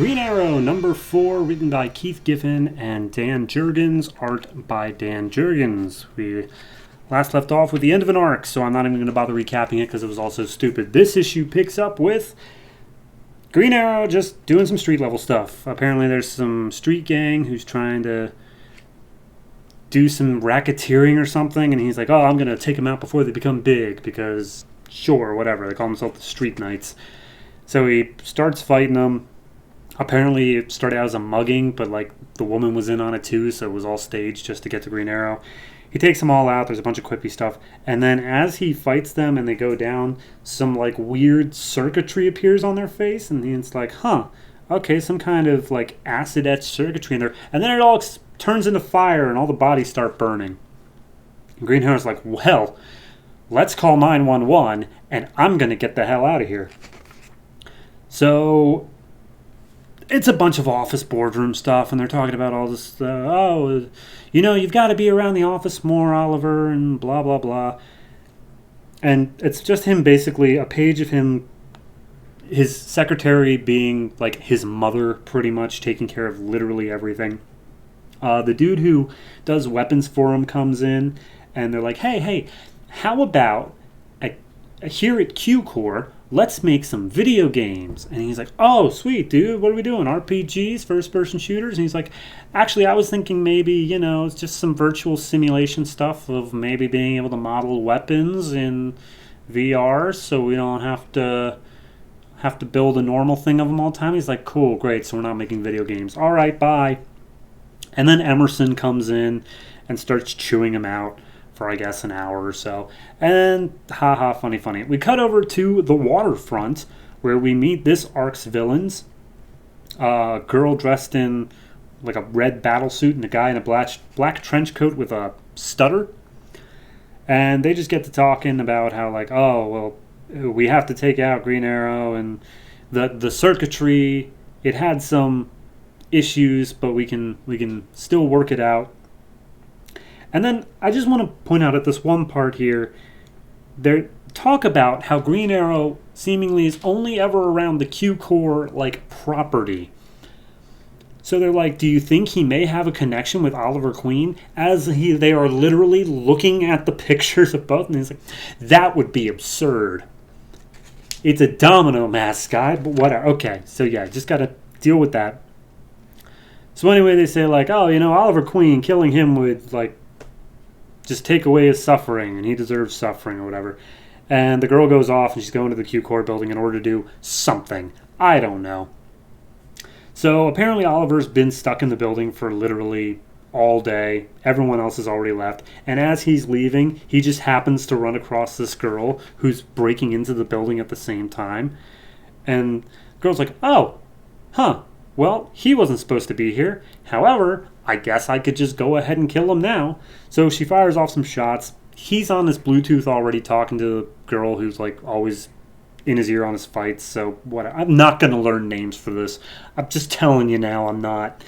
Green Arrow number 4, written by Keith Giffen and Dan Jurgens, art by Dan Jurgens. We last left off with the end of an arc, so I'm not even going to bother recapping it because it was all so stupid. This issue picks up with Green Arrow just doing some street level stuff. Apparently there's some street gang who's trying to do some racketeering or something, and he's like, oh, I'm going to take them out before they become big because, sure, whatever. They call themselves the Street Knights. So he starts fighting them. Apparently it started out as a mugging, but like the woman was in on it too, so it was all staged just to get to Green Arrow. He takes them all out. There's a bunch of quippy stuff. And then as he fights them and they go down, some like weird circuitry appears on their face. And it's like, huh, okay, some kind of like acid etched circuitry in there. And then it all turns into fire and all the bodies start burning. And Green Arrow's like, well, let's call 911 and I'm going to get the hell out of here. So it's a bunch of office boardroom stuff, and they're talking about all this, you've got to be around the office more, Oliver, and blah, blah, blah. And it's just him, basically, a page of him, his secretary being like his mother, pretty much, taking care of literally everything. The dude who does weapons for him comes in, and they're like, hey, how about here at Q-Core, let's make some video games. And he's like, oh, sweet, dude, what are we doing? RPGs, first-person shooters? And he's like, actually, I was thinking maybe, it's just some virtual simulation stuff of maybe being able to model weapons in VR so we don't have to build a normal thing of them all the time. He's like, cool, great, so we're not making video games. All right, bye. And then Emerson comes in and starts chewing him out for, I guess, an hour or so. And, haha, funny. We cut over to the waterfront, where we meet this arc's villains. A girl dressed in, like, a red battle suit, and a guy in a black trench coat with a stutter. And they just get to talking about how, like, oh, well, we have to take out Green Arrow, and the circuitry, it had some issues, but we can still work it out. And then I just want to point out at this one part here, they talk about how Green Arrow seemingly is only ever around the Q-Core like property. So they're like, do you think he may have a connection with Oliver Queen? They are literally looking at the pictures of both, and he's like, that would be absurd. It's a domino mascot, but whatever. Okay, so yeah, just got to deal with that. So anyway, they say like, oh, Oliver Queen, killing him would like just take away his suffering, and he deserves suffering or whatever. And the girl goes off, and she's going to the Q-Core building in order to do something. I don't know. So apparently Oliver's been stuck in the building for literally all day. Everyone else has already left. And as he's leaving, he just happens to run across this girl who's breaking into the building at the same time. And the girl's like, oh, huh. Well, he wasn't supposed to be here. However, I guess I could just go ahead and kill him now. So she fires off some shots. He's on his Bluetooth already talking to the girl who's like always in his ear on his fights. So I'm not going to learn names for this. I'm just telling you now I'm not.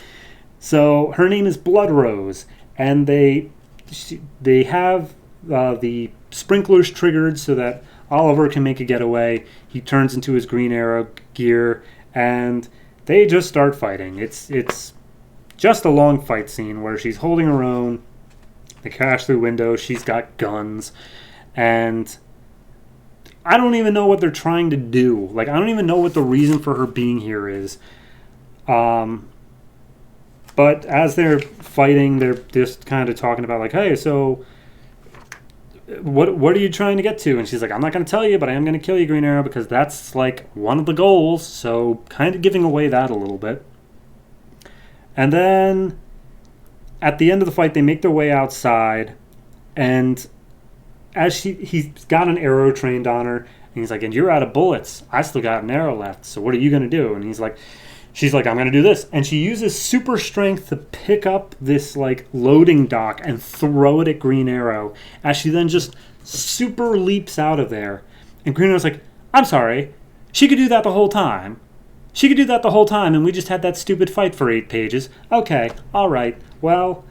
So her name is Blood Rose. And they have the sprinklers triggered so that Oliver can make a getaway. He turns into his Green Arrow gear and they just start fighting. It's just a long fight scene where she's holding her own. They crash through windows. She's got guns. And I don't even know what they're trying to do. Like, I don't even know what the reason for her being here is. But as they're fighting, they're just kind of talking about, like, hey, so what are you trying to get to? And she's like, I'm not going to tell you, but I am going to kill you, Green Arrow, because that's, like, one of the goals. So kind of giving away that a little bit. And then at the end of the fight, they make their way outside. And as he's got an arrow trained on her, and he's like, and you're out of bullets. I still got an arrow left. So what are you going to do? And she's like, I'm going to do this. And she uses super strength to pick up this like loading dock and throw it at Green Arrow as she then just super leaps out of there. And Green Arrow's like, I'm sorry. She could do that the whole time. And we just had that stupid fight for 8 pages. Okay, all right. Well,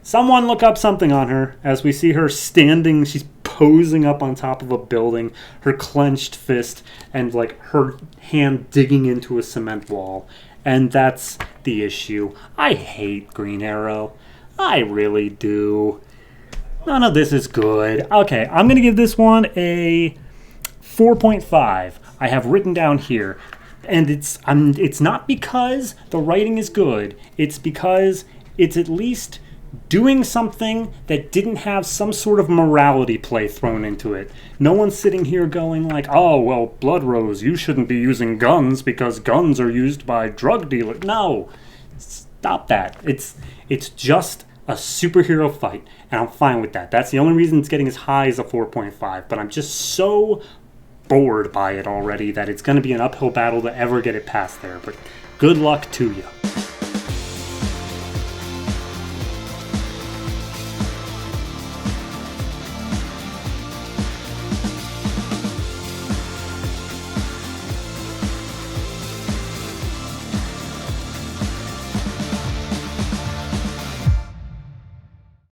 someone look up something on her as we see her standing. She's posing up on top of a building, her clenched fist, and like her hand digging into a cement wall. And that's the issue. I hate Green Arrow. I really do. None of this is good. Okay, I'm going to give this one a 4.5. I have written down here. And it's not because the writing is good. It's because it's at least doing something that didn't have some sort of morality play thrown into it. No one's sitting here going like, oh, well, Blood Rose, you shouldn't be using guns because guns are used by drug dealers. No, stop that. It's just a superhero fight, and I'm fine with that. That's the only reason it's getting as high as a 4.5, but I'm just so bored by it already that it's going to be an uphill battle to ever get it past there. But good luck to you.